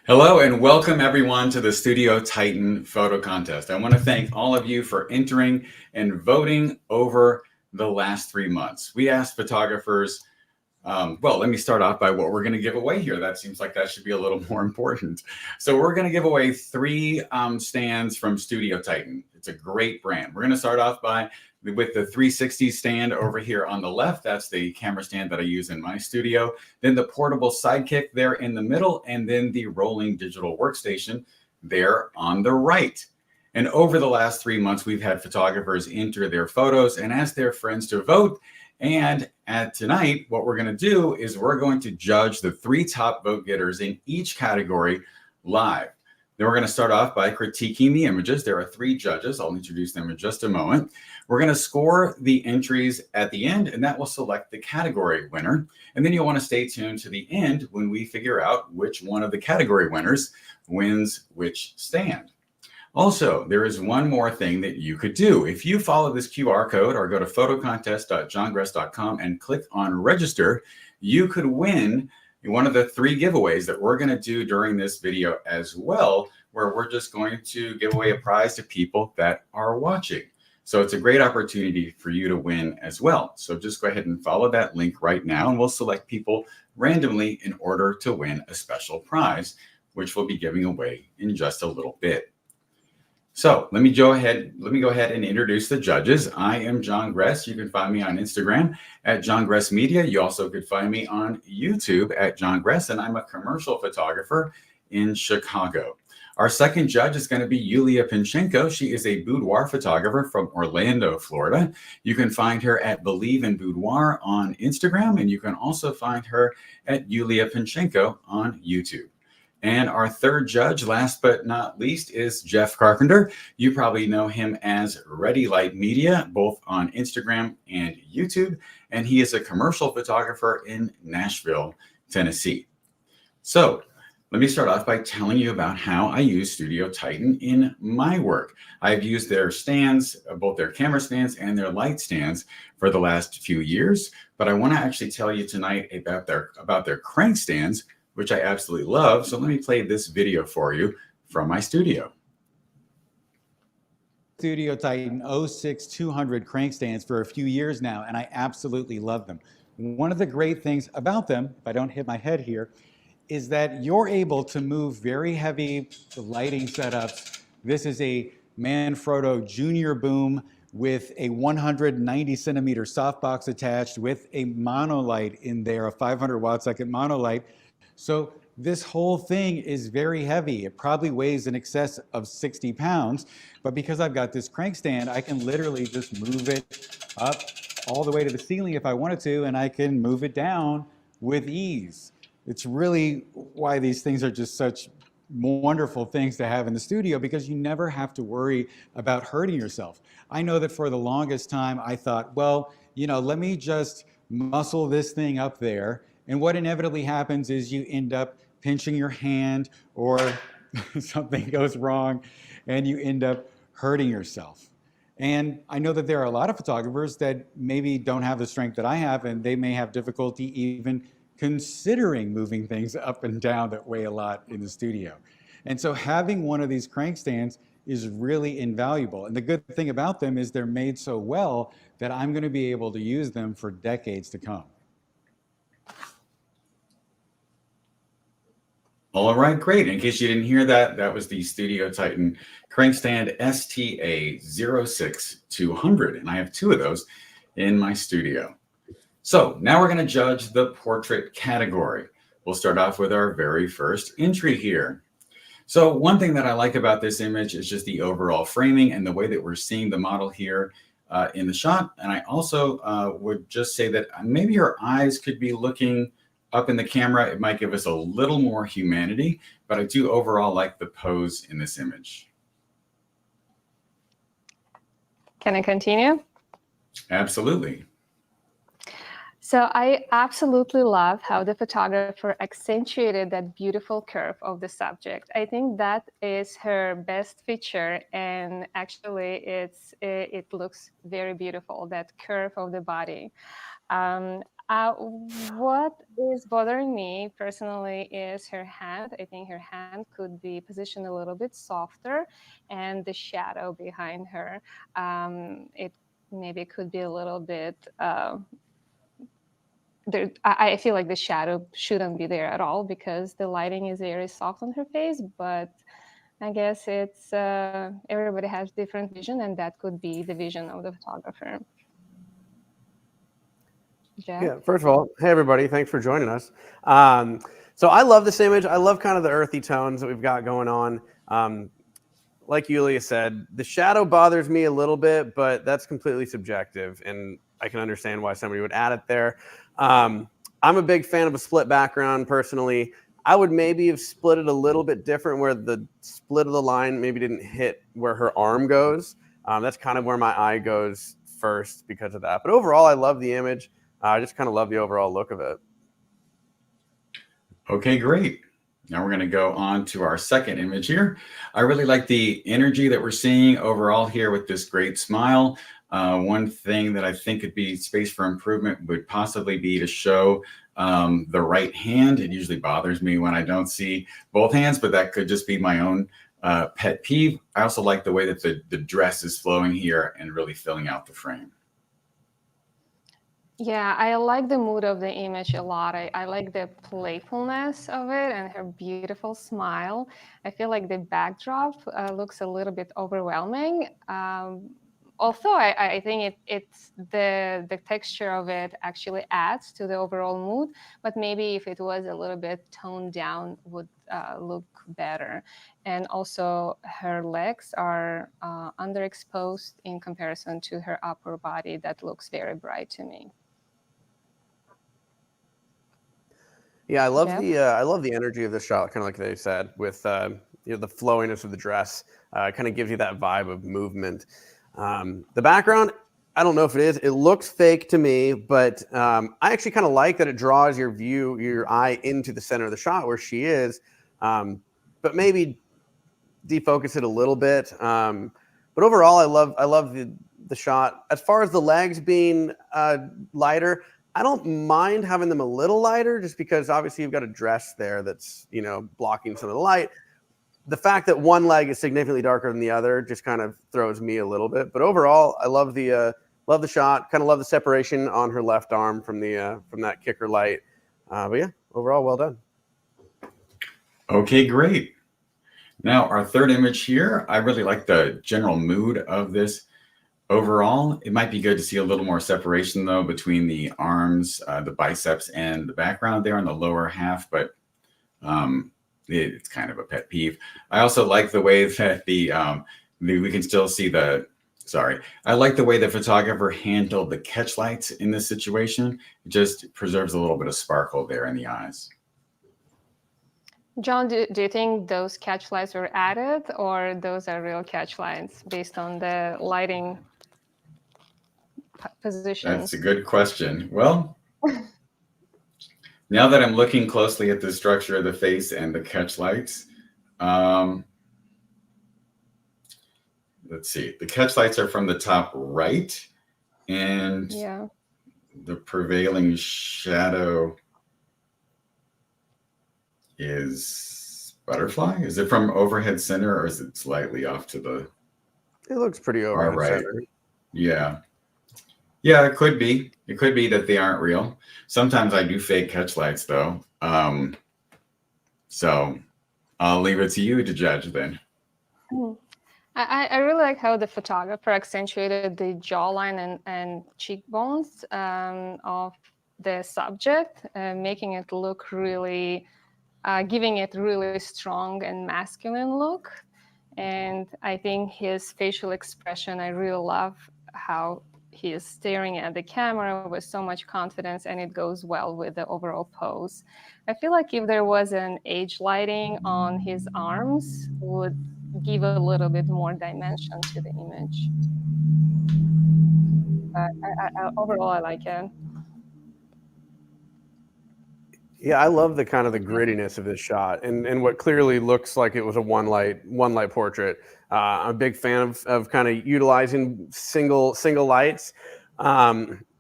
Hello and welcome everyone to the Studio Titan photo contest. I want to thank all of you for entering and voting over the last 3 months. We asked photographers, well, let me start off by what we're going to give away here. That seems like that should be a little more important. So we're going to give away three stands from Studio Titan. It's a great brand. We're going to start off with the 360 stand over here on the left. That's the camera stand that I use in my studio. Then the portable sidekick there in the middle, and then the rolling digital workstation there on the right. And over the last 3 months, we've had photographers enter their photos and ask their friends to vote. And tonight, what we're going to do is we're going to judge the three top vote getters in each category live. Then we're going to start off by critiquing the images. There are three judges. I'll introduce them in just a moment. We're going to score the entries at the end, and that will select the category winner. And then you'll want to stay tuned to the end when we figure out which one of the category winners wins which stand. Also, there is one more thing that you could do. If you follow this QR code or go to photocontest.johngress.com and click on register, you could win one of the three giveaways that we're going to do during this video as well, where we're just going to give away a prize to people that are watching. So it's a great opportunity for you to win as well. So just go ahead and follow that link right now, and we'll select people randomly in order to win a special prize, which we'll be giving away in just a little bit. So let me go ahead and introduce the judges. I am John Gress. You can find me on Instagram at John Gress Media. You also could find me on YouTube at John Gress, and I'm a commercial photographer in Chicago. Our second judge is going to be Yuliya Panchenko. She is a boudoir photographer from Orlando, Florida. You can find her at Believe in Boudoir on Instagram, and you can also find her at Yuliya Panchenko on YouTube. And our third judge, last but not least, is Jeff Carpenter. You probably know him as Ready Light Media, both on Instagram and YouTube. And he is a commercial photographer in Nashville, Tennessee. So let me start off by telling you about how I use Studio Titan in my work. I've used their stands, both their camera stands and their light stands, for the last few years. But I want to actually tell you tonight about their crank stands, which I absolutely love. So let me play this video for you from my studio. Studio Titan 06200 crank stands for a few years now, and I absolutely love them. One of the great things about them, if I don't hit my head here, is that you're able to move very heavy lighting setups. This is a Manfrotto Junior Boom with a 190 centimeter softbox attached with a monolight in there, a 500 watt second monolight. So this whole thing is very heavy. It probably weighs in excess of 60 pounds, but because I've got this crank stand, I can literally just move it up all the way to the ceiling if I wanted to, and I can move it down with ease. It's really why these things are just such wonderful things to have in the studio, because you never have to worry about hurting yourself. I know that for the longest time, I thought, well, let me just muscle this thing up there. And what inevitably happens is you end up pinching your hand, or something goes wrong and you end up hurting yourself. And I know that there are a lot of photographers that maybe don't have the strength that I have, and they may have difficulty even considering moving things up and down that weigh a lot in the studio. And so having one of these crank stands is really invaluable. And the good thing about them is they're made so well that I'm going to be able to use them for decades to come. All right, great. In case you didn't hear that, that was the Studio Titan crankstand STA06200, and I have two of those in my studio. So now we're going to judge the portrait category. We'll start off with our very first entry here. So one thing that I like about this image is just the overall framing and the way that we're seeing the model here in the shot. And I also would just say that maybe her eyes could be looking up in the camera. It might give us a little more humanity, but I do overall like the pose in this image. Can I continue? Absolutely. So I absolutely love how the photographer accentuated that beautiful curve of the subject. I think that is her best feature, and actually it looks very beautiful, that curve of the body. What is bothering me personally is her hand. I think her hand could be positioned a little bit softer, and the shadow behind her. It maybe could be a little bit. I feel like the shadow shouldn't be there at all because the lighting is very soft on her face. But I guess it's everybody has different vision, and that could be the vision of the photographer. Jeff? Yeah, first of all, hey everybody, thanks for joining us. So I love this image. I love kind of the earthy tones that we've got going on. Like Yuliya said, the shadow bothers me a little bit, but that's completely subjective, and I can understand why somebody would add it there. I'm a big fan of a split background personally. I would maybe have split it a little bit different where the split of the line maybe didn't hit where her arm goes. That's kind of where my eye goes first because of that. But overall, I love the image. I just kind of love the overall look of it. Okay, great. Now we're going to go on to our second image here. I really like the energy that we're seeing overall here with this great smile. One thing that I think could be space for improvement would possibly be to show the right hand. It usually bothers me when I don't see both hands, but that could just be my own pet peeve. I also like the way that the dress is flowing here and really filling out the frame. Yeah, I like the mood of the image a lot. I like the playfulness of it and her beautiful smile. I feel like the backdrop looks a little bit overwhelming. Also, I think it's the texture of it actually adds to the overall mood, but maybe if it was a little bit toned down would look better. And also her legs are underexposed in comparison to her upper body that looks very bright to me. Yeah, I love Jeff? the energy of this shot, kind of like they said, with the flowiness of the dress. Kind of gives you that vibe of movement. The background, I don't know if it is. It looks fake to me, but I actually kind of like that it draws your eye into the center of the shot where she is, but maybe defocus it a little bit. But overall, I love the shot. As far as the legs being lighter, I don't mind having them a little lighter just because obviously you've got a dress there that's, blocking some of the light. The fact that one leg is significantly darker than the other just kind of throws me a little bit. But overall, I love the shot. Kind of love the separation on her left arm from that kicker light. But yeah, overall, well done. Okay, great. Now our third image here, I really like the general mood of this. Overall, it might be good to see a little more separation though between the arms, the biceps, and the background there in the lower half, but it's kind of a pet peeve. I also like the way that we can still see I like the way the photographer handled the catch lights in this situation. It just preserves a little bit of sparkle there in the eyes. John, do you think those catch lights were added or those are real catch lights based on the lighting position? That's a good question. Well, now that I'm looking closely at the structure of the face and the catch lights, let's see. The catch lights are from the top right, and Yeah. the prevailing shadow is butterfly. Is it from overhead center or is it slightly off to the It looks pretty far overhead right? center. Yeah. Yeah, it could be. It could be that they aren't real. Sometimes I do fake catch lights though. So I'll leave it to you to judge then. I really like how the photographer accentuated the jawline and cheekbones of the subject, making it look really, giving it really strong and masculine look. And I think his facial expression, I really love how he is staring at the camera with so much confidence, and it goes well with the overall pose. I feel like if there was an age lighting on his arms, would give a little bit more dimension to the image. But overall, I like it. Yeah, I love the kind of the grittiness of this shot and what clearly looks like it was a one light portrait. I'm a big fan of kind of utilizing single lights.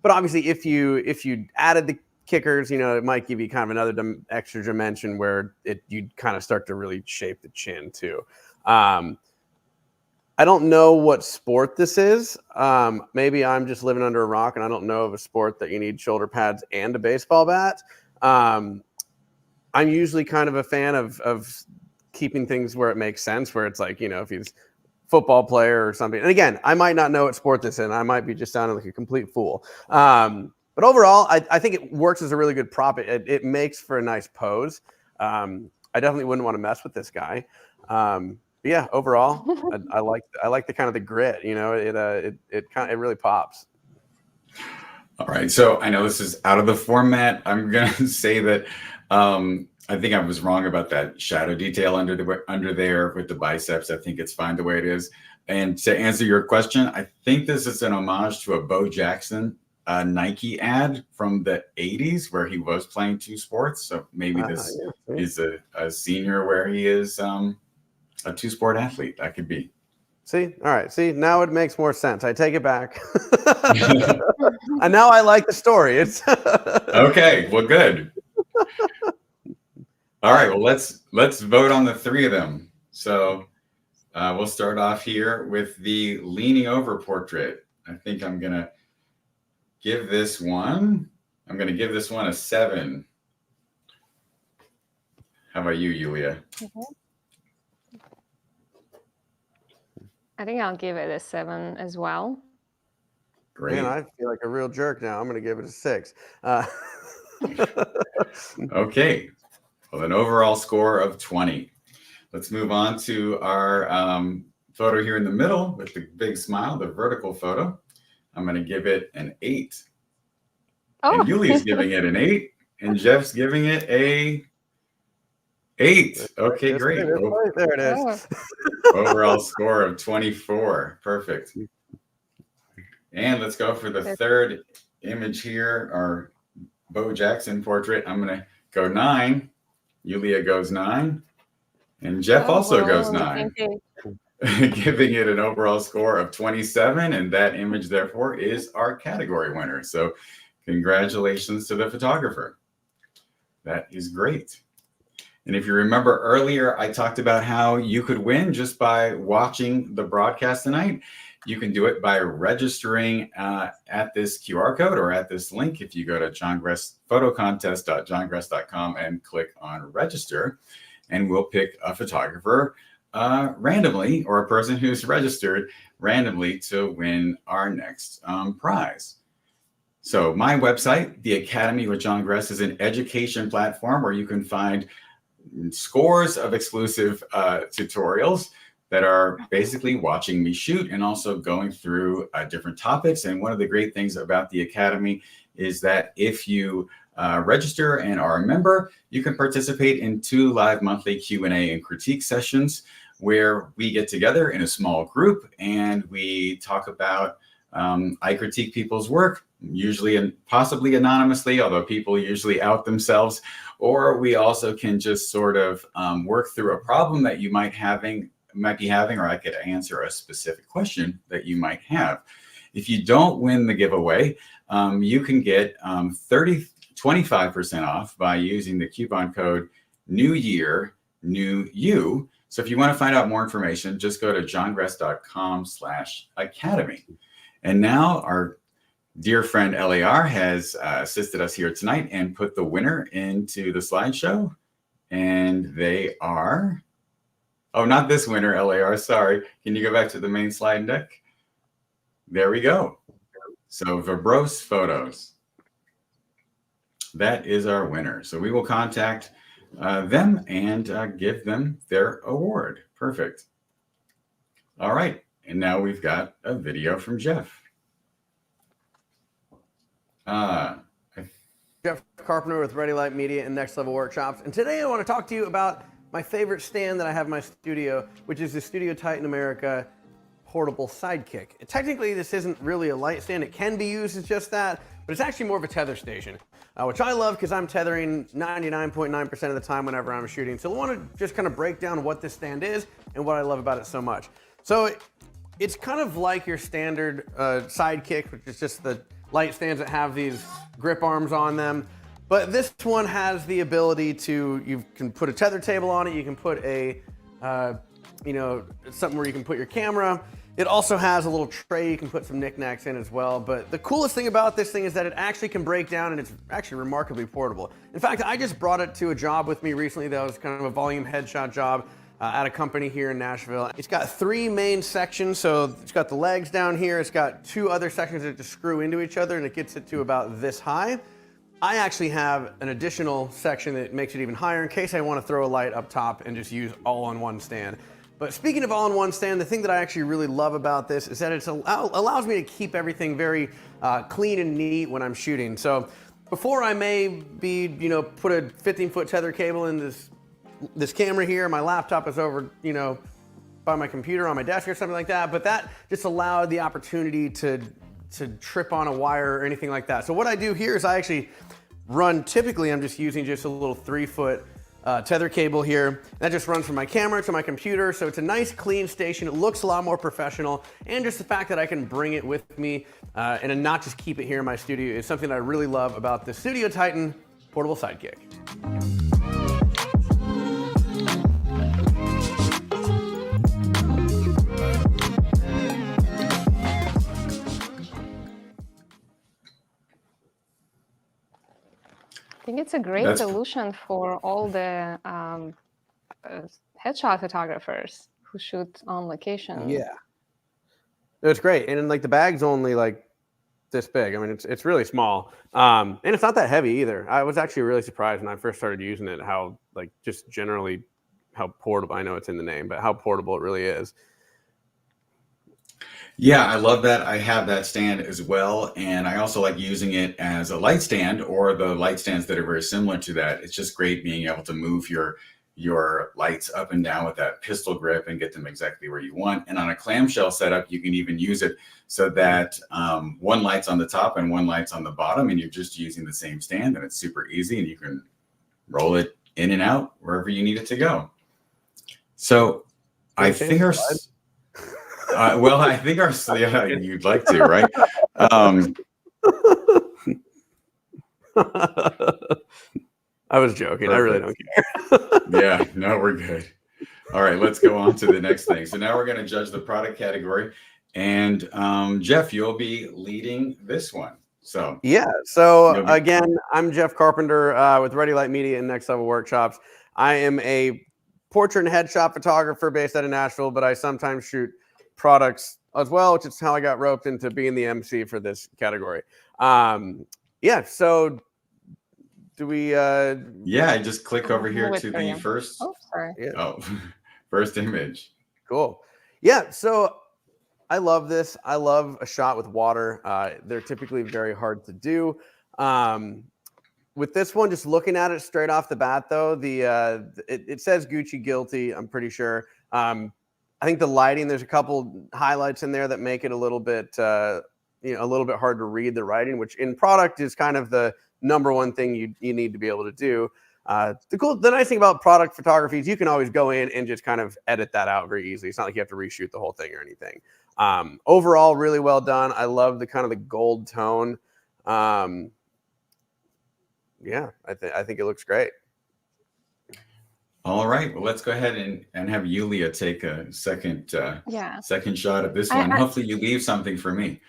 But obviously, if you added the kickers, you know, it might give you kind of another extra dimension where you'd kind of start to really shape the chin too. I don't know what sport this is. Maybe I'm just living under a rock and I don't know of a sport that you need shoulder pads and a baseball bat. I'm usually kind of a fan of keeping things where it makes sense, where it's like, you know, if he's a football player or something. And again, I might not know what sport this is, and I might be just sounding like a complete fool. But overall, I think it works as a really good prop. It makes for a nice pose. I definitely wouldn't want to mess with this guy. But yeah, overall, I like the kind of the grit. You know, it really pops. All right, so I know this is out of the format. I'm gonna say that I think I was wrong about that shadow detail under there with the biceps. I think it's fine the way it is. And to answer your question, I think this is an homage to a Bo Jackson Nike ad from the 80s where he was playing two sports. So maybe this is a senior where he is a two-sport athlete. That could be. See, all right. See, now it makes more sense. I take it back. And now I like the story. It's okay. Well, good. All right. Well, let's vote on the three of them. So we'll start off here with the leaning over portrait. I think I'm gonna give this one a 7. How about you, Yuliya? I think I'll give it a 7 as well. Great. Man, I feel like a real jerk now. I'm going to give it a 6. Okay. Well, an overall score of 20. Let's move on to our photo here in the middle with the big smile, the vertical photo. I'm going to give it an 8. Oh. And Yuliya's giving it an 8. And Jeff's giving it a 8. Okay, great. There it is. Overall score of 24. Perfect. And let's go for the third image here, our Bo Jackson portrait. I'm going to go 9. Yuliya goes 9. And Jeff also goes 9. Giving it an overall score of 27. And that image, therefore, is our category winner. So congratulations to the photographer. That is great. And if you remember earlier, I talked about how you could win just by watching the broadcast tonight. You can do it by registering at this QR code or at this link. If you go to photocontest.johngress.com and click on register, and we'll pick a photographer randomly, or a person who's registered randomly, to win our next prize. So my website, the Academy with John Gress, is an education platform where you can find scores of exclusive tutorials that are basically watching me shoot and also going through different topics. And one of the great things about the Academy is that if you register and are a member, you can participate in 2 live monthly Q&A and critique sessions where we get together in a small group and we talk about, I critique people's work, usually and possibly anonymously, although people usually out themselves, or we also can just sort of work through a problem that you might be having, or I could answer a specific question that you might have. If you don't win the giveaway, you can get 25% off by using the coupon code New Year, New You. So if you want to find out more information, just go to johngress.com/academy. And now our dear friend LAR has assisted us here tonight and put the winner into the slideshow. And they are, oh, not this winner, LAR, sorry. Can you go back to the main slide deck? There we go. So Verbose Photos. That is our winner. So we will contact them and give them their award. Perfect. All right. And now we've got a video from Jeff. Jeff Carpenter with Ready Light Media and Next Level Workshops. And today I want to talk to you about my favorite stand that I have in my studio, which is the Studio Titan America portable sidekick. And technically, this isn't really a light stand. It can be used as just that, but it's actually more of a tether station, which I love because I'm tethering 99.9% of the time whenever I'm shooting. So I want to just kind of break down what this stand is and what I love about it so much. So it's kind of like your standard sidekick, which is just the light stands that have these grip arms on them. But this one has the ability to, you can put a tether table on it. You can put a, you know, something where you can put your camera. It also has a little tray you can put some knickknacks in as well. But the coolest thing about this thing is that it actually can break down, and it's actually remarkably portable. In fact, I just brought it to a job with me recently that was kind of a volume headshot job at a company here in Nashville. It's got 3 main sections. So it's got the legs down here. It's got 2 other sections that just screw into each other, and it gets it to about this high. I actually have an additional section that makes it even higher in case I want to throw a light up top and just use all-in-one stand. But speaking of all-in-one stand, the thing that I actually really love about this is that it allows me to keep everything very clean and neat when I'm shooting. So before I may be, you know, put a 15-foot tether cable in this camera here, my laptop is over, you know, by my computer on my desk or something like that, but that just allowed the opportunity to trip on a wire or anything like that. So what I do here is I actually run, typically I'm just using just a little 3-foot tether cable here. That just runs from my camera to my computer. So it's a nice clean station. It looks a lot more professional. And just the fact that I can bring it with me and not just keep it here in my studio is something that I really love about the Studio Titan portable sidekick. I think it's a great solution for all the headshot photographers who shoot on location. Yeah, it's great, and like the bag's only like this big. I mean, it's really small, and it's not that heavy either. I was actually really surprised when I first started using it how like just generally how portable. I know it's in the name, but how portable it really is. Yeah, I love that. I have that stand as well. And I also like using it as a light stand or the light stands that are very similar to that. It's just great being able to move your lights up and down with that pistol grip and get them exactly where you want. And on a clamshell setup, you can even use it so that one light's on the top and one light's on the bottom, and you're just using the same stand, and it's super easy, and you can roll it in and out wherever you need it to go. So I think our... well, I think our, yeah, you'd like to, right? I was joking. Perfect. I really don't care. Yeah, no, we're good. All right, let's go on to the next thing. So now we're going to judge the product category. And Jeff, you'll be leading this one. So yeah. So again, I'm Jeff Carpenter with Ready Light Media and Next Level Workshops. I am a portrait and headshot photographer based out of Nashville, but I sometimes shoot products as well, which is how I got roped into being the MC for this category. Yeah, so do we yeah, just click over here to the first first image. Cool. Yeah, so I love this. I love a shot with water. They're typically very hard to do. With this one, just looking at it straight off the bat though, it says Gucci Guilty, I'm pretty sure. I think the lighting, there's a couple highlights in there that make it a little bit, you know, a little bit hard to read the writing, which in product is kind of the #1 thing you need to be able to do. The nice thing about product photography is you can always go in and just kind of edit that out very easily. It's not like you have to reshoot the whole thing or anything. Overall, really well done. I love the kind of the gold tone. Yeah, I think it looks great. All right, well, let's go ahead and have Yuliya take a second shot at this one. Hopefully you leave something for me.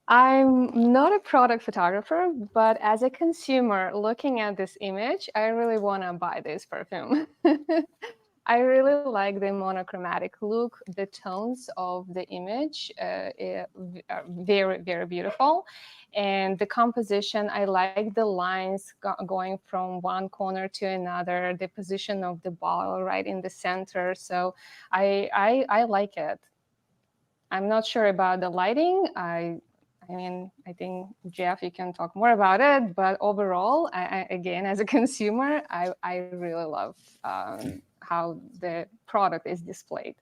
I'm not a product photographer, but as a consumer looking at this image, I really want to buy this perfume. I really like the monochromatic look. The tones of the image are very, very beautiful. And the composition, I like the lines going from one corner to another, the position of the bottle right in the center. So I like it. I'm not sure about the lighting. I mean, I think, Jeff, you can talk more about it. But overall, again, as a consumer, I really love how the product is displayed.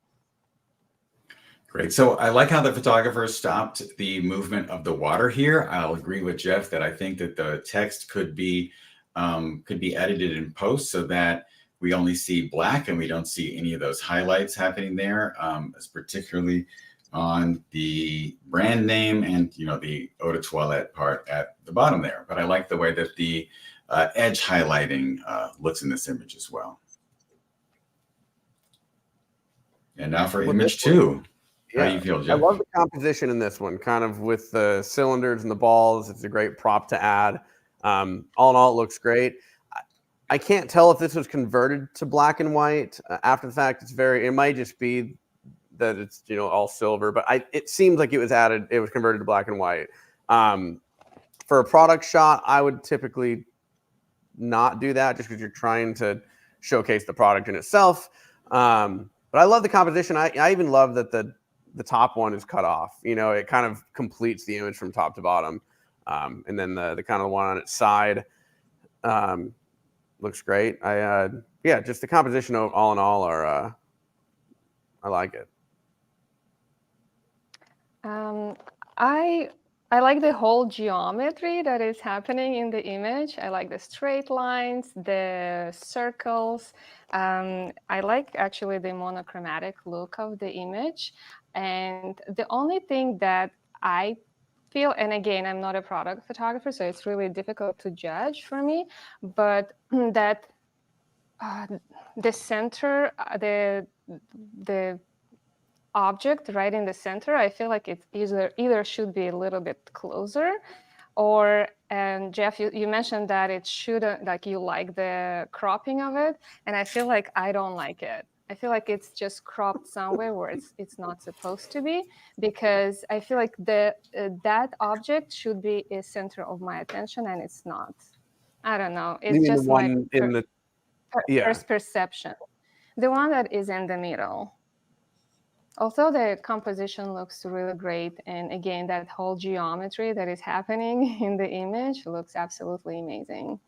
Great. So I like how the photographer stopped the movement of the water here. I'll agree with Jeff that I think that the text could be edited in post so that we only see black and we don't see any of those highlights happening there. It's particularly on the brand name and, you know, the eau de toilette part at the bottom there. But I like the way that the edge highlighting looks in this image as well. And now for image 2. How do you feel, I Jeff? love the composition in this one, kind of with the cylinders and the balls. It's a great prop to add. All in all, it looks great. I can't tell if this was converted to black and white after the fact. It might just be that it's, you know, all silver, but it seems like it was converted to black and white. For a product shot, I would typically not do that just because you're trying to showcase the product in itself. But I love the composition. I even love that the top one is cut off. You know, it kind of completes the image from top to bottom. And then the kind of one on its side looks great. Yeah, just the composition all in all are I like it. I like the whole geometry that is happening in the image. I like the straight lines, the circles. I like actually the monochromatic look of the image. And the only thing that I feel, and again, I'm not a product photographer, so it's really difficult to judge for me, but that the center, the object right in the center, I feel like it either should be a little bit closer, or, and Jeff, you mentioned that it shouldn't, like, you like the cropping of it, and I feel like I don't like it. I feel like it's just cropped somewhere where it's not supposed to be, because I feel like that object should be a center of my attention, and it's not. I don't know. It's just my first perception. The one that is in the middle. Also, the composition looks really great. And again, that whole geometry that is happening in the image looks absolutely amazing.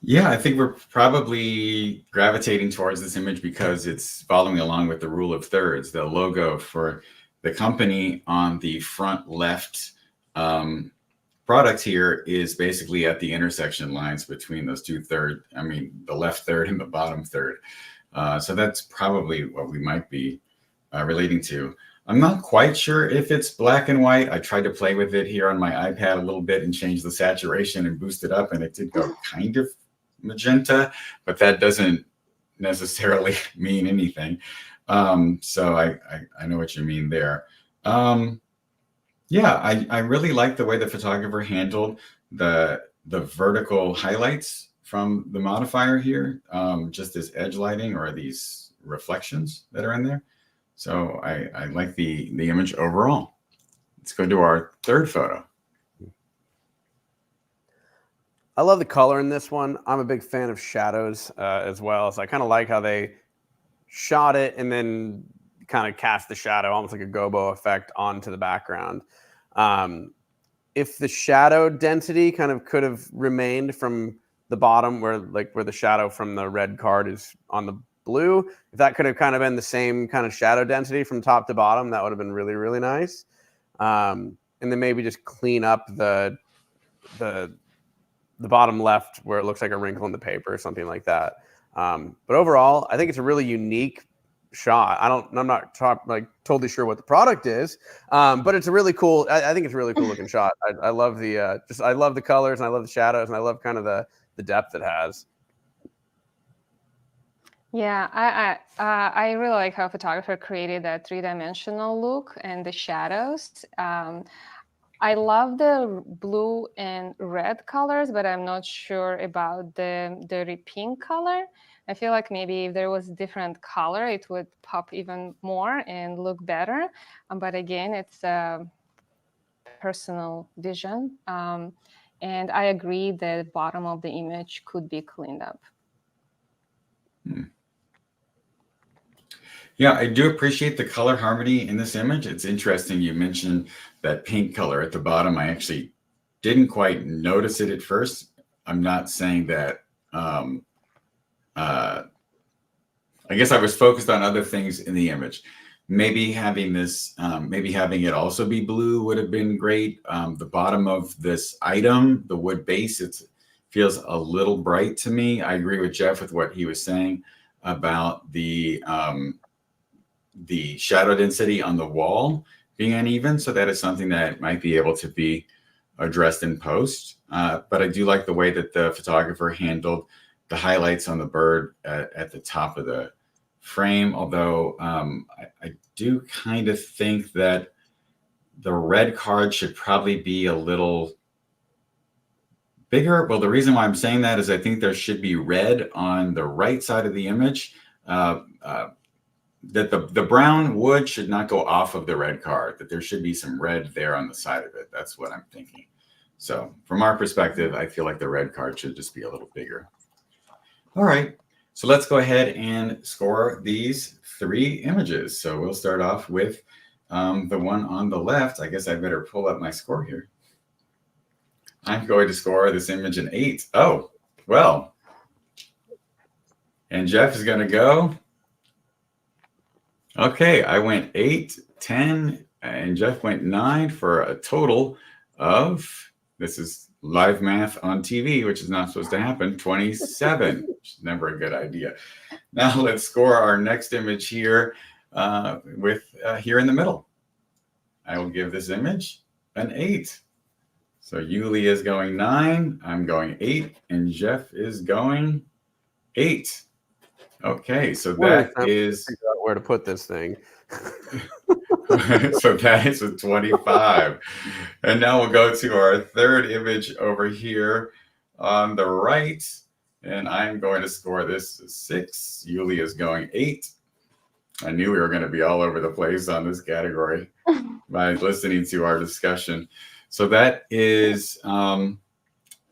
Yeah, I think we're probably gravitating towards this image because it's following along with the rule of thirds. The logo for the company on the front left product here is basically at the intersection lines between those two the left third and the bottom third. So that's probably what we might be relating to. I'm not quite sure if it's black and white. I tried to play with it here on my iPad a little bit and change the saturation and boost it up, and it did go kind of magenta, but that doesn't necessarily mean anything. So I know what you mean there. Yeah, I really like the way the photographer handled the vertical highlights from the modifier here, just this edge lighting or these reflections that are in there. So I like the image overall. Let's go to our third photo. I love the color in this one. I'm a big fan of shadows as well. So I kind of like how they shot it and then kind of cast the shadow, almost like a gobo effect, onto the background. If the shadow density kind of could have remained from the bottom where the shadow from the red card is on the blue, if that could have kind of been the same kind of shadow density from top to bottom, that would have been really, really nice. And then maybe just clean up the bottom left where it looks like a wrinkle in the paper or something like that. But overall, I think it's a really unique shot. I'm not totally sure what the product is, but it's a really cool. I think it's a really cool looking shot. I love I love the colors, and I love the shadows, and I love kind of the depth it has. Yeah, I really like how photographer created that three-dimensional look and the shadows. I love the blue and red colors, but I'm not sure about the pink color. I feel like maybe if there was different color, it would pop even more and look better. But again, it's a personal vision. And I agree the bottom of the image could be cleaned up. Yeah, I do appreciate the color harmony in this image. It's interesting you mentioned that pink color at the bottom. I actually didn't quite notice it at first. I'm not saying that. I guess I was focused on other things in the image. Maybe having this, maybe having it also be blue would have been great. The bottom of this item, the wood base, it feels a little bright to me. I agree with Jeff with what he was saying about the the shadow density on the wall being uneven. So that is something that might be able to be addressed in post. But I do like the way that the photographer handled the highlights on the bird at the top of the frame. Although I do kind of think that the red card should probably be a little bigger. Well, the reason why I'm saying that is I think there should be red on the right side of the image. That the brown wood should not go off of the red card, that there should be some red there on the side of it. That's what I'm thinking. So from our perspective, I feel like the red card should just be a little bigger. All right, so let's go ahead and score these 3 images. So we'll start off with the one on the left. I guess I better pull up my score here. I'm going to score this image an 8. Oh, well. And Jeff is going to go. Okay, I went 8, 10, and Jeff went 9 for a total of, this is live math on TV, which is not supposed to happen, 27, which is never a good idea. Now let's score our next image here with here in the middle. I will give this image an 8. So Yuliya is going 9, I'm going 8, and Jeff is going 8. Okay, so that is figure out where to put this thing. so that is a 25. And now we'll go to our third image over here on the right. And I'm going to score this 6. Yuliya is going 8. I knew we were going to be all over the place on this category by listening to our discussion. So that is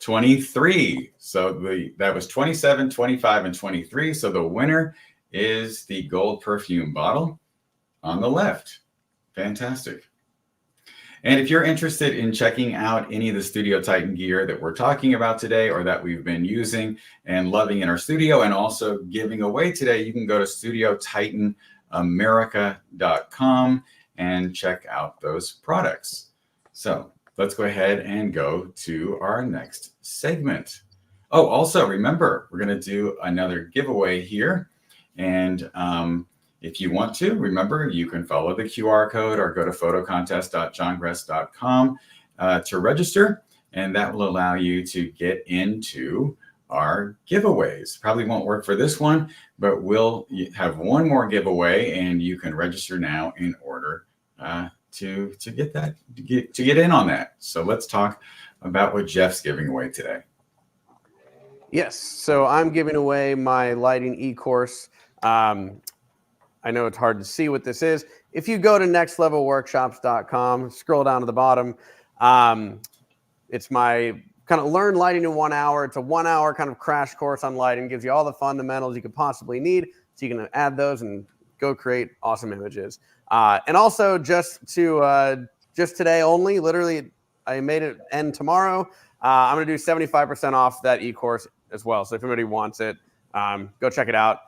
23. So that was 27, 25, and 23. So the winner is the gold perfume bottle on the left. Fantastic. And if you're interested in checking out any of the Studio Titan gear that we're talking about today or that we've been using and loving in our studio and also giving away today, you can go to studiotitanamerica.com and check out those products. So let's go ahead and go to our next segment. Oh, also remember, we're going to do another giveaway here. And if you want to, remember, you can follow the QR code or go to photocontest.johngress.com to register. And that will allow you to get into our giveaways. Probably won't work for this one, but we'll have one more giveaway and you can register now in order to get in on that. So let's talk about what Jeff's giving away today. Yes, so I'm giving away my lighting e-course. I know it's hard to see what this is. If you go to nextlevelworkshops.com, scroll down to the bottom, it's my kind of learn lighting in 1 hour. It's a 1 hour kind of crash course on lighting, gives you all the fundamentals you could possibly need. So you can add those and go create awesome images. And also just today only, literally I made it end tomorrow. I'm going to do 75% off that e-course as well. So if anybody wants it, go check it out.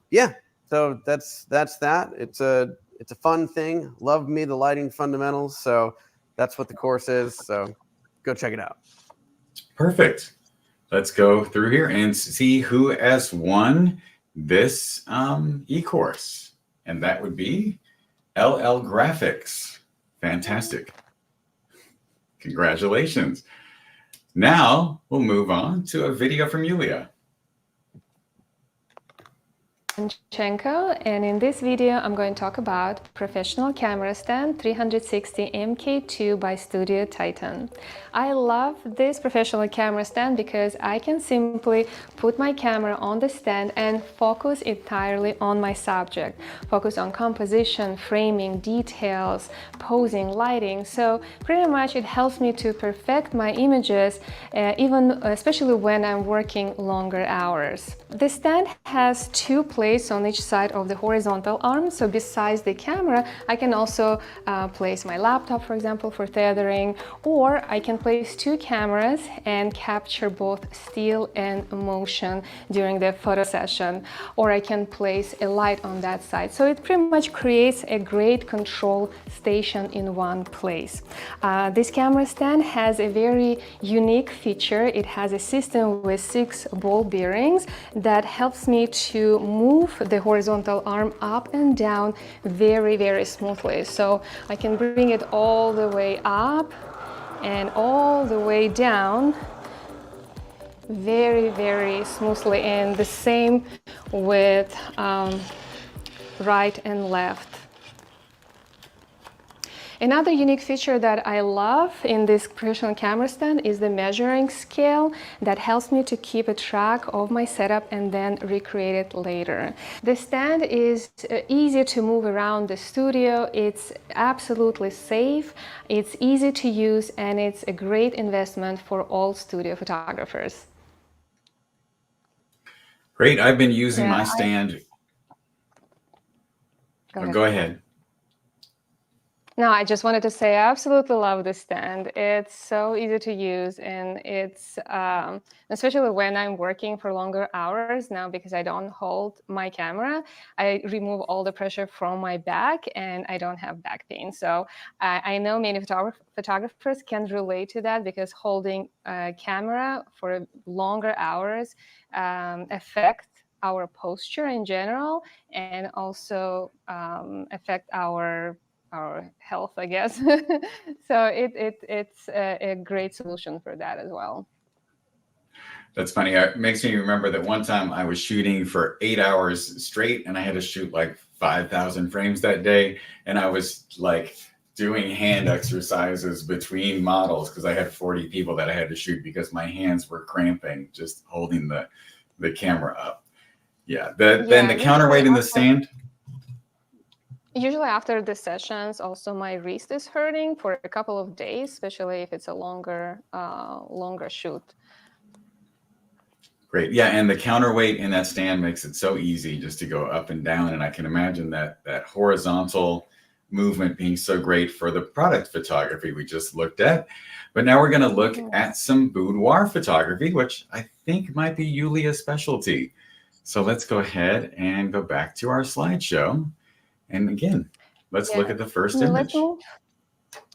Yeah, so that's that. It's a fun thing. Love me the lighting fundamentals. So that's what the course is. So go check it out. Perfect. Let's go through here and see who has won this e-course. And that would be LL Graphics. Fantastic. Congratulations. Now we'll move on to a video from Yuliya Panchenko, and in this video I'm going to talk about professional camera stand 360 MK2 by Studio Titan. I love this professional camera stand because I can simply put my camera on the stand and focus entirely on my subject. Focus on composition, framing, details, posing, lighting. So pretty much it helps me to perfect my images, especially when I'm working longer hours. The stand has 2 plates on each side of the horizontal arm. So besides the camera, I can also place my laptop, for example, for tethering, or I can place 2 cameras and capture both still and motion during the photo session, or I can place a light on that side. So it pretty much creates a great control station in one place. This camera stand has a very unique feature. It has a system with 6 ball bearings that helps me to move move the horizontal arm up and down very, very smoothly. So I can bring it all the way up and all the way down very, very smoothly. And the same with right and left. Another unique feature that I love in this professional camera stand is the measuring scale that helps me to keep a track of my setup and then recreate it later. The stand is easy to move around the studio. It's absolutely safe, it's easy to use, and it's a great investment for all studio photographers. Great. I've been using Yeah, my stand. Go ahead. No, I just wanted to say I absolutely love this stand. It's so easy to use, and it's especially when I'm working for longer hours now, because I don't hold my camera, I remove all the pressure from my back and I don't have back pain. So I know many photographers can relate to that, because holding a camera for longer hours affect our posture in general, and also affect our health, I guess. So it's a great solution for that as well. That's funny. It makes me remember that one time I was shooting for 8 hours straight, and I had to shoot like 5,000 frames that day. And I was like doing hand exercises between models because I had 40 people that I had to shoot because my hands were cramping just holding the camera up. Yeah. Then the counterweight in the stand. Usually after the sessions, also my wrist is hurting for a couple of days, especially if it's a longer shoot. Great. Yeah, and the counterweight in that stand makes it so easy just to go up and down. And I can imagine that horizontal movement being so great for the product photography we just looked at. But now we're going to look at some boudoir photography, which I think might be Yuliya's specialty. So let's go ahead and go back to our slideshow. And again, let's look at the first image.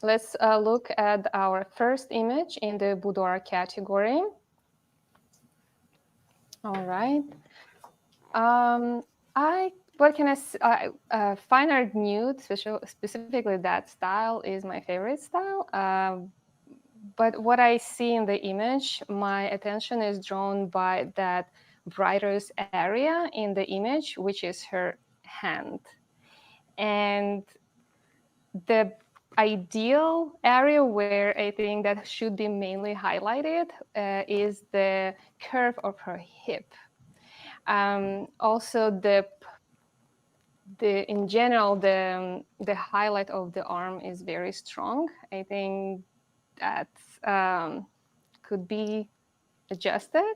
Let's look at our first image in the boudoir category. All right. What can I say? Fine art nude, specifically that style, is my favorite style. But what I see in the image, my attention is drawn by that brightest area in the image, which is her hand. And the ideal area where I think that should be mainly highlighted is the curve of her hip. Also, in general, the highlight of the arm is very strong. I think that could be adjusted,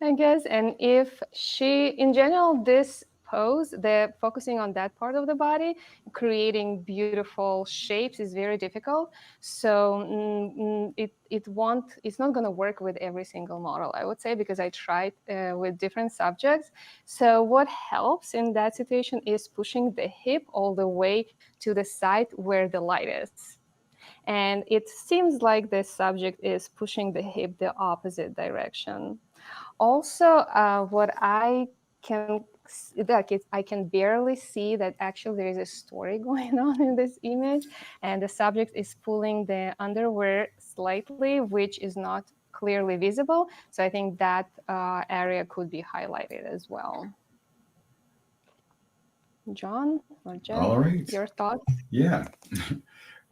I guess. And if in general, this pose, focusing on that part of the body, creating beautiful shapes is very difficult. So it's not going to work with every single model, I would say, because I tried with different subjects. So what helps in that situation is pushing the hip all the way to the side where the light is. And it seems like the subject is pushing the hip the opposite direction. Also, what I can barely see that actually there is a story going on in this image, and the subject is pulling the underwear slightly, which is not clearly visible. So I think that area could be highlighted as well. John or Jeff, All right. your thoughts? Yeah.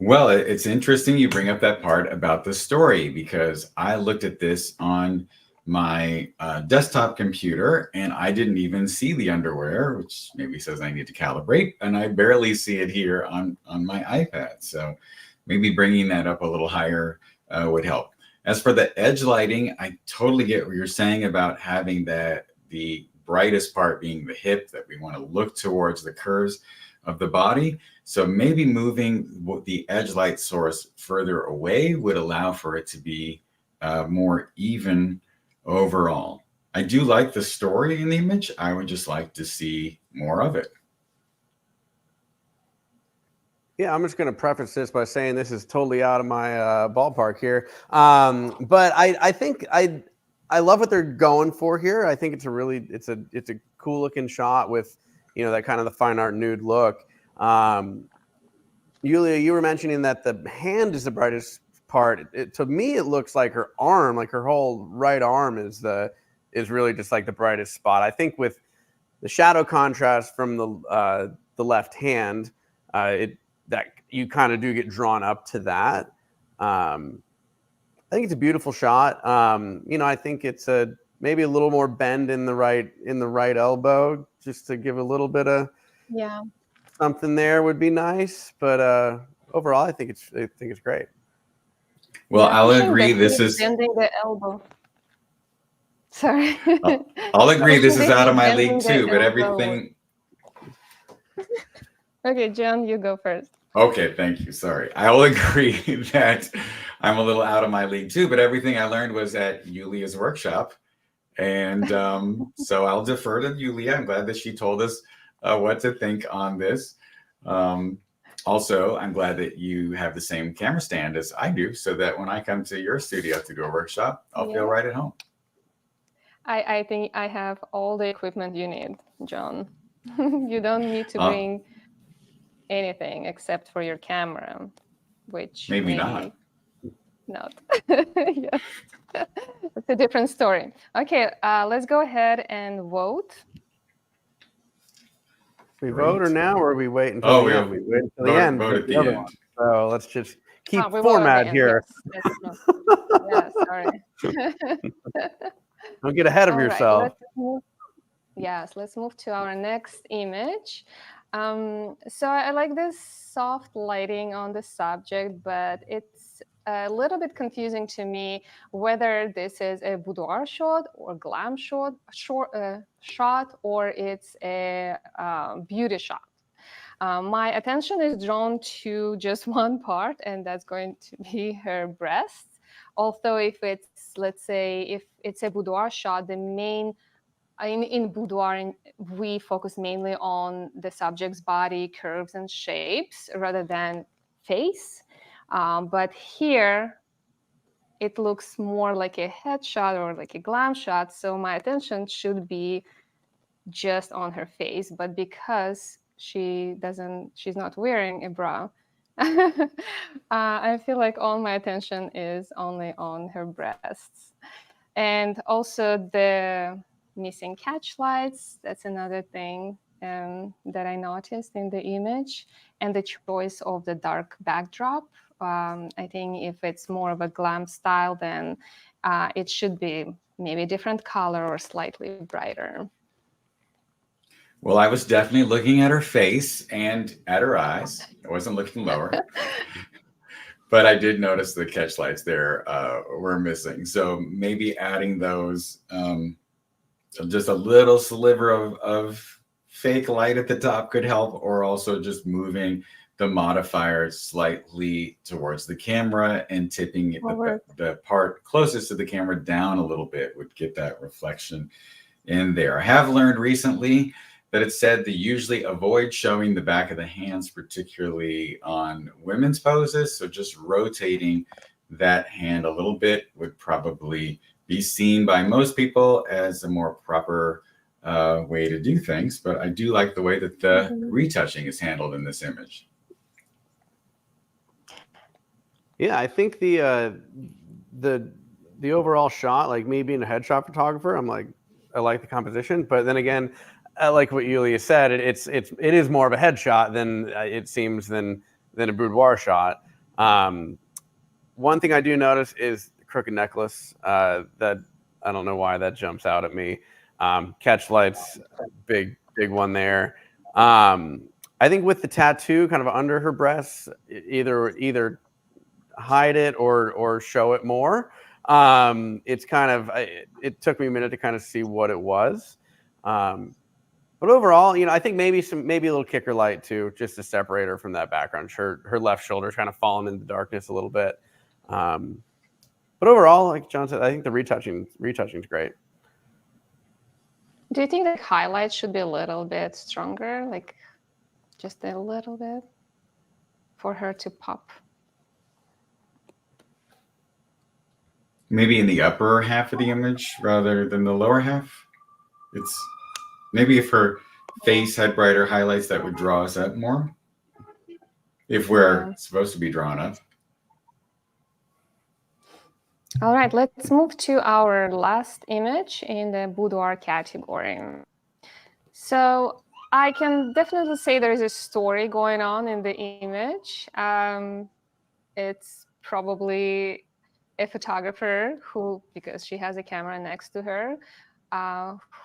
Well, it's interesting you bring up that part about the story, because I looked at this on my desktop computer and I didn't even see the underwear, which maybe says I need to calibrate, and I barely see it here on my iPad. So maybe bringing that up a little higher would help. As for the edge lighting, I totally get what you're saying about having the brightest part being the hip, that we want to look towards the curves of the body. So maybe moving the edge light source further away would allow for it to be more even overall. I do like the story in the image. I would just like to see more of it. Yeah, I'm just going to preface this by saying this is totally out of my ballpark here. But I think I love what they're going for here. I think it's a cool looking shot with, you know, that kind of the fine art nude look. Yuliya, you were mentioning that the hand is the brightest part. To me, it looks like her arm, like her whole right arm is really just like the brightest spot. I think with the shadow contrast from the left hand, that you kind of do get drawn up to that. I think it's a beautiful shot. You know, I think it's maybe a little more bend in the right elbow, just to give a little bit of something there would be nice. But overall, I think it's great. Well, Yeah, I'll pushing agree. the This hip, is. bending the elbow. Sorry. I'll agree. This Pushing is the out of hip, my bending league the too. But elbow. everything. Okay, John, you go first. Okay, thank you. Sorry. I will agree that I'm a little out of my league too, but everything I learned was at Yuliya's workshop. And so I'll defer to Yuliya. I'm glad that she told us what to think on this. Also, I'm glad that you have the same camera stand as I do, so that when I come to your studio to do a workshop, I'll feel right at home. I think I have all the equipment you need, John. You don't need to bring anything except for your camera, which maybe not. Yes. It's a different story. Okay, let's go ahead and vote. We vote or now, or are we wait until the end? We wait until the end. Vote at the end. So let's just keep we format here. Yes, sorry. Don't get ahead of yourself. Let's move to our next image. So I like this soft lighting on the subject, but it's a little bit confusing to me whether this is a boudoir shot or glam shot, or it's a beauty shot. My attention is drawn to just one part, and that's going to be her breasts. Although if it's, let's say, if it's a boudoir shot, the main in boudoir, we focus mainly on the subject's body curves and shapes rather than face. But here, it looks more like a headshot or like a glam shot. So my attention should be just on her face. But because she's not wearing a bra, I feel like all my attention is only on her breasts. And also the missing catch lights, that's another thing that I noticed in the image, and the choice of the dark backdrop. I think if it's more of a glam style, then it should be maybe a different color or slightly brighter. Well, I was definitely looking at her face and at her eyes. I wasn't looking lower. But I did notice the catch lights there were missing. So maybe adding those, just a little sliver of fake light at the top could help, or also just moving the modifier slightly towards the camera and tipping the part closest to the camera down a little bit would get that reflection in there. I have learned recently that it's said to usually avoid showing the back of the hands, particularly on women's poses. So just rotating that hand a little bit would probably be seen by most people as a more proper way to do things. But I do like the way that the retouching is handled in this image. Yeah, I think the overall shot, like me being a headshot photographer, I like the composition, but then again, I like what Yuliya said. It is more of a headshot than it seems than a boudoir shot. One thing I do notice is the crooked necklace. That I don't know why that jumps out at me. Catch lights, big one there. I think with the tattoo kind of under her breasts, either hide it or show it more. It's kind of it took me a minute to kind of see what it was. But overall, I think maybe a little kicker light too, just to separate her from that background. Her left shoulder's kind of fallen into the darkness a little bit. But overall, like John said, I think the retouching's great. Do you think the highlights should be a little bit stronger, like just a little bit, for her to pop? Maybe in the upper half of the image rather than the lower half. Maybe if her face had brighter highlights, that would draw us up more. If we're supposed to be drawn up. All right, let's move to our last image in the boudoir category. So I can definitely say there is a story going on in the image. It's probably a photographer who, because she has a camera next to her,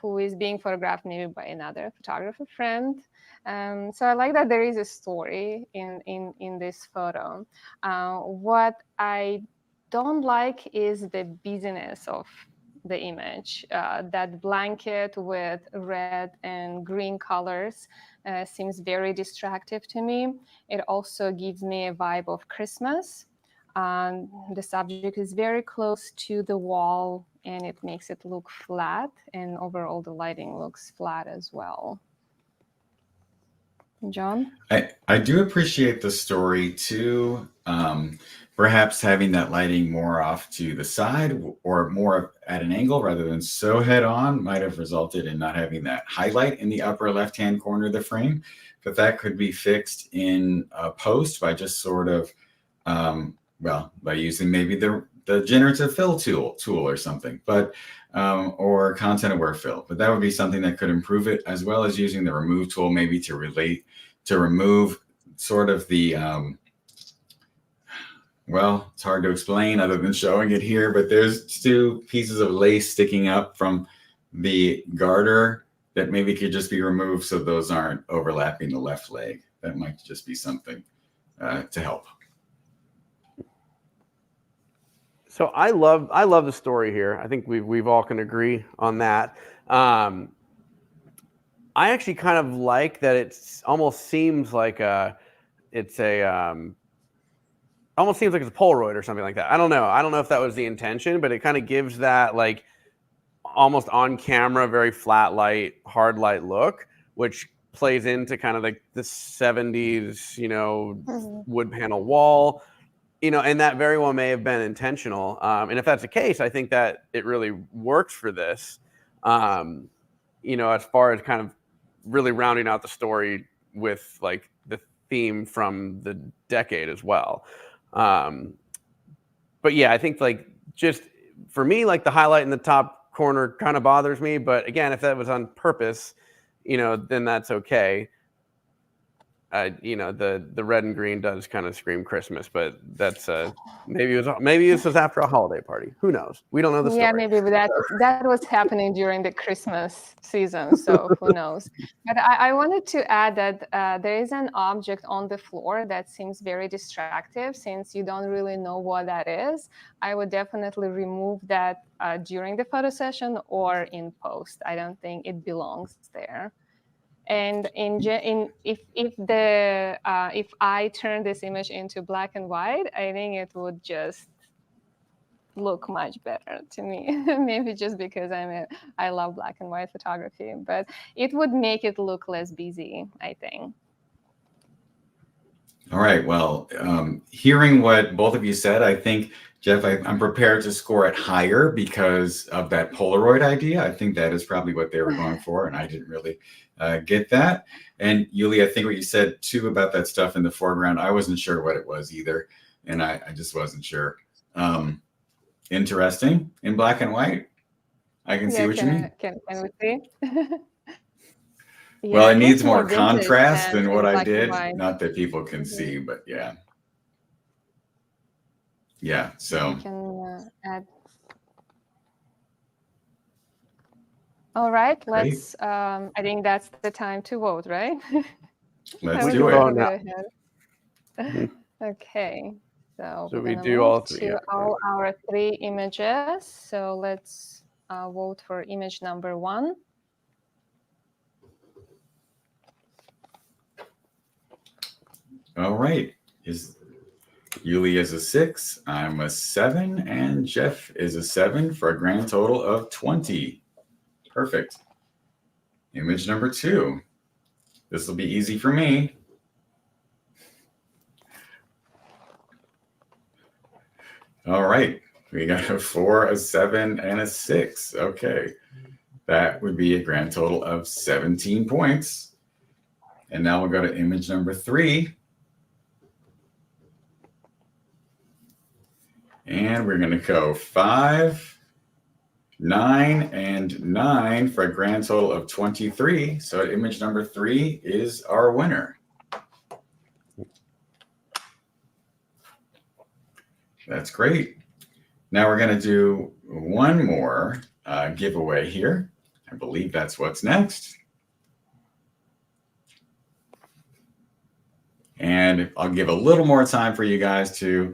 who is being photographed maybe by another photographer friend. So I like that there is a story in this photo. What I don't like is the busyness of the image. That blanket with red and green colors seems very distractive to me. It also gives me a vibe of Christmas. The subject is very close to the wall and it makes it look flat, and overall the lighting looks flat as well. John? I do appreciate the story too. Perhaps having that lighting more off to the side or more at an angle rather than so head on might have resulted in not having that highlight in the upper left-hand corner of the frame. But that could be fixed in post by just sort of, by using maybe the generative fill tool or something, but or content aware fill. But that would be something that could improve it, as well as using the remove tool maybe to remove sort of the well, it's hard to explain other than showing it here, but there's two pieces of lace sticking up from the garter that maybe could just be removed so those aren't overlapping the left leg. That might just be something to help. So I love the story here. I think we've all can agree on that. I actually kind of like that. It's almost seems like almost seems like it's a Polaroid or something like that. I don't know if that was the intention, but it kind of gives that like almost on camera, very flat light, hard light look, which plays into kind of like the 70s, wood panel wall, and that very well may have been intentional. And if that's the case, I think that it really works for this, as far as kind of really rounding out the story with like the theme from the decade as well. But yeah, I think like just for me, like the highlight in the top corner kind of bothers me. But again, if that was on purpose, then that's okay. The red and green does kind of scream Christmas, but that's maybe this was after a holiday party. Who knows? We don't know the story. Yeah, maybe that was happening during the Christmas season, so who knows? But I wanted to add that there is an object on the floor that seems very distractive. Since you don't really know what that is, I would definitely remove that during the photo session or in post. I don't think it belongs there. And if I turn this image into black and white, I think it would just look much better to me. Maybe just because I love black and white photography, but it would make it look less busy, I think. All right. Well, hearing what both of you said, I think, Jeff, I'm prepared to score it higher because of that Polaroid idea. I think that is probably what they were going for, and I didn't really get that. And Yuliya, I think what you said too about that stuff in the foreground, I wasn't sure what it was either, and I just wasn't sure. Interesting. In black and white, I can see what you mean. Can we see? Yeah, well, it needs more vintage contrast than what I black and did. white. Not that people can see, but yeah. Yeah, so. You can add. All right, let's. I think that's the time to vote, right? Let's do it. Okay, so we do all three. All our three images. So let's vote for image number 1. All right. Yuliya is a 6, I'm a 7, and Jeff is a 7 for a grand total of 20. Perfect. Image number 2. This will be easy for me. All right. We got a 4, a 7, and a 6. Okay. That would be a grand total of 17 points. And now we'll go to image number 3. And we're going to go 5, 9, and 9 for a grand total of 23. So image number 3 is our winner. That's great. Now we're going to do one more giveaway here. I believe that's what's next. And I'll give a little more time for you guys to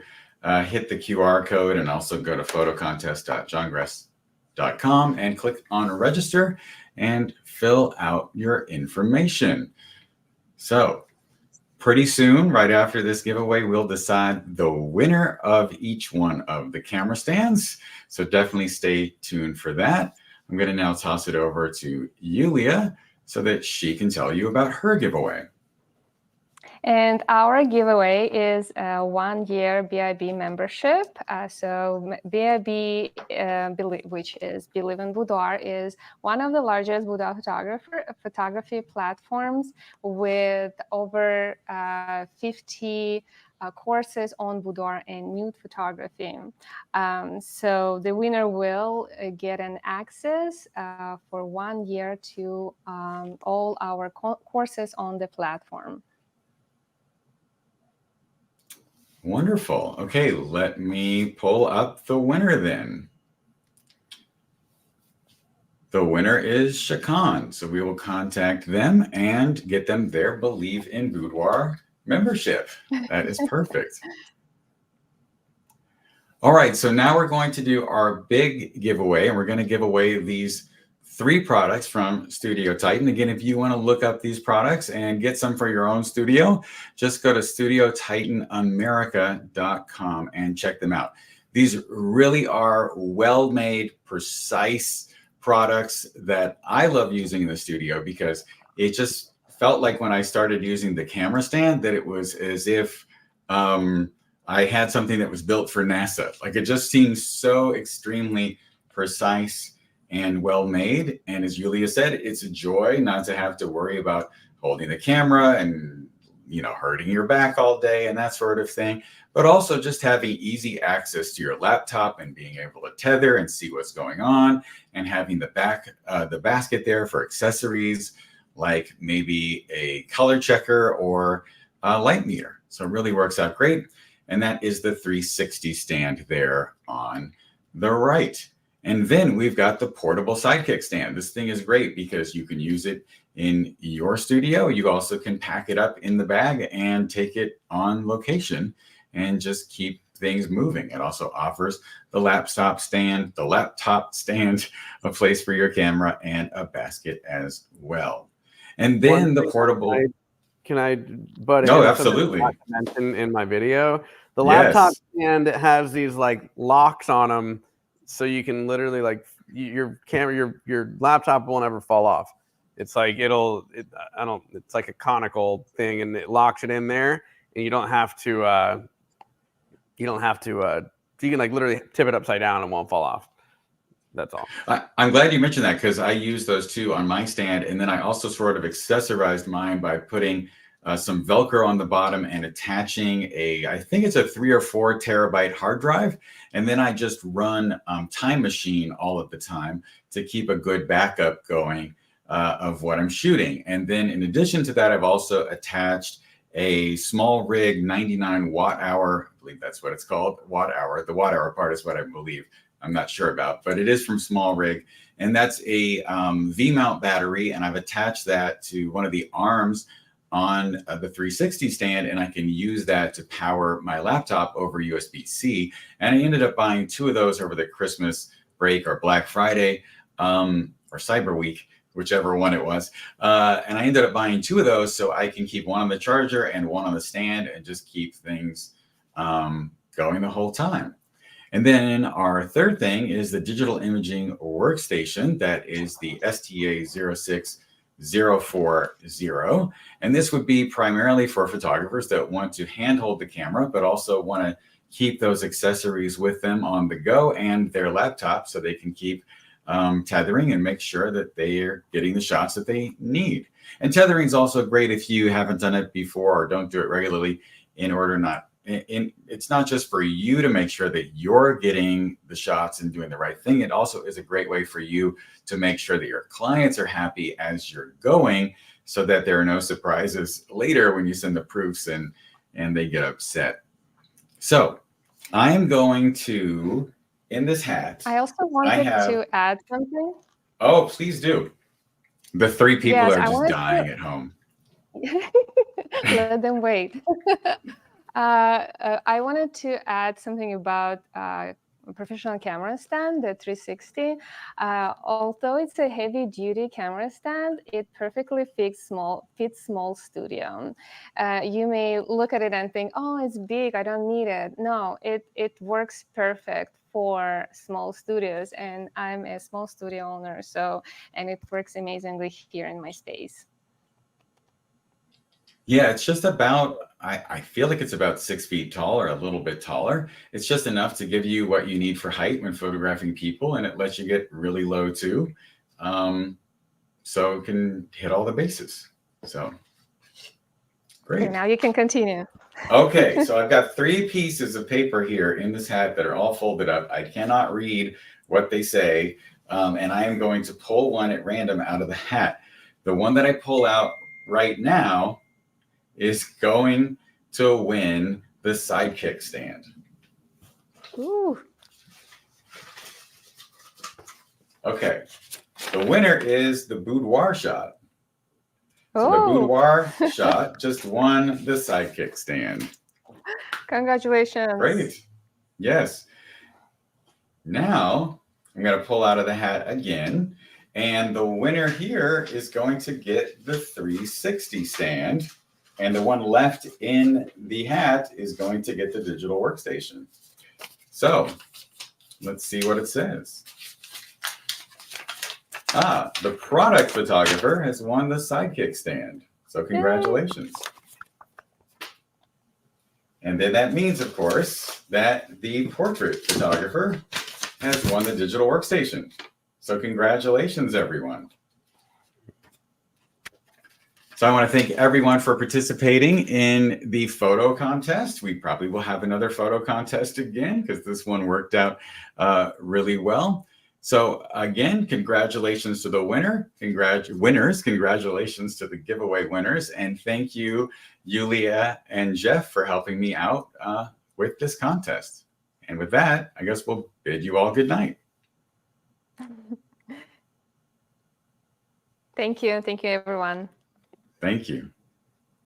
hit the QR code and also go to photocontest.johngress.com and click on register and fill out your information. So pretty soon, right after this giveaway, we'll decide the winner of each one of the camera stands. So definitely stay tuned for that. I'm going to now toss it over to Yuliya so that she can tell you about her giveaway. And our giveaway is a 1-year BIB membership. So BIB, which is Believe in Boudoir, is one of the largest boudoir photography platforms with over 50 courses on boudoir and nude photography. So the winner will get an access for 1 year to all our courses on the platform. Wonderful. Okay, let me pull up the winner then. The winner is Shakan. So we will contact them and get them their Believe in Boudoir membership. That is perfect. All right, so now we're going to do our big giveaway, and we're going to give away these 3 products from Studio Titan. Again, if you want to look up these products and get some for your own studio, just go to studiotitanamerica.com and check them out. These really are well-made, precise products that I love using in the studio because it just felt like when I started using the camera stand that it was as if I had something that was built for NASA. Like it just seems so extremely precise and well made. And as Yuliya said, it's a joy not to have to worry about holding the camera and, you know, hurting your back all day and that sort of thing, but also just having easy access to your laptop and being able to tether and see what's going on, and having the basket there for accessories like maybe a color checker or a light meter. So it really works out great. And that is the 360 stand there on the right. And then we've got the portable sidekick stand. This thing is great because you can use it in your studio. You also can pack it up in the bag and take it on location and just keep things moving. It also offers the laptop stand, a place for your camera, and a basket as well. And then the portable. Can I butt in? No, absolutely. I mentioned in my video, the laptop stand has these like locks on them. So you can literally like your camera, your laptop won't ever fall off. It's like it's like a conical thing, and it locks it in there, and you can like literally tip it upside down and it won't fall off. That's all. I'm glad you mentioned that because I use those too on my stand, and then I also sort of accessorized mine by putting some Velcro on the bottom and attaching I think it's a 3 or 4 terabyte hard drive. And then I just run Time Machine all of the time to keep a good backup going of what I'm shooting. And then in addition to that, I've also attached a small rig 99 watt hour. I believe that's what it's called, watt hour. The watt hour part is what I believe. I'm not sure about, but it is from Small Rig. And that's a V-mount battery. And I've attached that to one of the arms on the 360 stand, and I can use that to power my laptop over USB-C. And I ended up buying 2 of those over the Christmas break or Black Friday or Cyber Week, whichever one it was. And I ended up buying 2 of those so I can keep one on the charger and one on the stand and just keep things going the whole time. And then our third thing is the digital imaging workstation. That is the STA-06040. And this would be primarily for photographers that want to handhold the camera, but also want to keep those accessories with them on the go and their laptop so they can keep tethering and make sure that they are getting the shots that they need. And tethering is also great if you haven't done it before or don't do it regularly, in order not. It's not just for you to make sure that you're getting the shots and doing the right thing. It also is a great way for you to make sure that your clients are happy as you're going, so that there are no surprises later when you send the proofs and they get upset. So I'm going to, in this hat, I also wanted to add something. Oh, please do. The three people Yes, are I just wanted dying at home. Let them wait. I wanted to add something about a professional camera stand, the 360. Although it's a heavy-duty camera stand, it perfectly fits small studio. You may look at it and think, "Oh, it's big. I don't need it." No, it works perfect for small studios, and I'm a small studio owner, and it works amazingly here in my space. Yeah, it's just about, I feel like it's about 6 feet tall or a little bit taller. It's just enough to give you what you need for height when photographing people, and it lets you get really low too. So it can hit all the bases. So great. Okay, now you can continue. Okay, so I've got 3 pieces of paper here in this hat that are all folded up. I cannot read what they say, and I am going to pull one at random out of the hat. The one that I pull out right now is going to win the sidekick stand. Ooh. Okay, the winner is the boudoir shot. So Oh. the boudoir shot just won the sidekick stand. Congratulations. Great. Yes. Now I'm going to pull out of the hat again, and the winner here is going to get the 360 stand, and the one left in the hat is going to get the digital workstation. So let's see what it says. The product photographer has won the sidekick stand. So congratulations. Yay. And then that means, of course, that the portrait photographer has won the digital workstation. So congratulations, everyone. So I want to thank everyone for participating in the photo contest. We probably will have another photo contest again, because this one worked out really well. So again, congratulations to the winners. Congratulations to the giveaway winners. And thank you, Yuliya and Jeff, for helping me out with this contest. And with that, I guess we'll bid you all good night. Thank you. Thank you, everyone. Thank you.